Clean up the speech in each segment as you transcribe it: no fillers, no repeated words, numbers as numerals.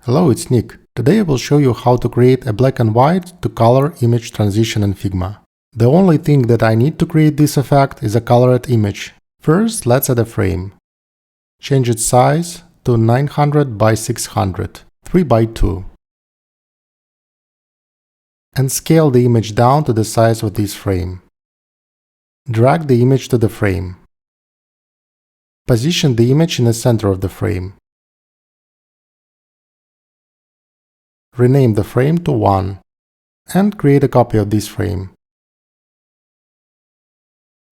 Hello, it's Nick. Today I will show you how to create a black and white to color image transition in Figma. The only thing that I need to create this effect is a colored image. First, let's add a frame. Change its size to 900 by 600, 3 by 2. And scale the image down to the size of this frame. Drag the image to the frame. Position the image in the center of the frame. Rename the frame to 1 and create a copy of this frame.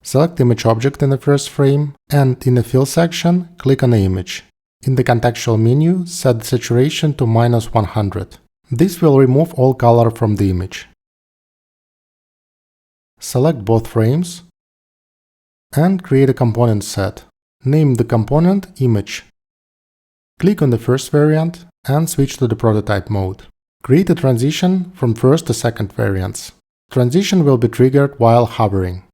Select the image object in the first frame and in the Fill section, click on the image. In the contextual menu, set the saturation to -100. This will remove all color from the image. Select both frames and create a component set. Name the component Image. Click on the first variant and switch to the prototype mode. Create a transition from first to second variants. Transition will be triggered while hovering.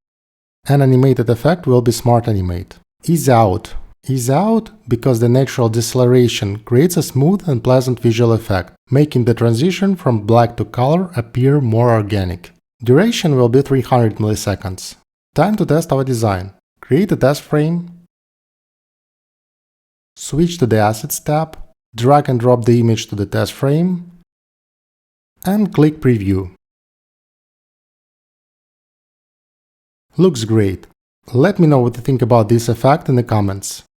An animated effect will be Smart Animate. Ease out. Ease out because the natural deceleration creates a smooth and pleasant visual effect, making the transition from black to color appear more organic. Duration will be 300 milliseconds. Time to test our design. Create a test frame. Switch to the Assets tab, drag and drop the image to the test frame, and click Preview. Looks great. Let me know what you think about this effect in the comments.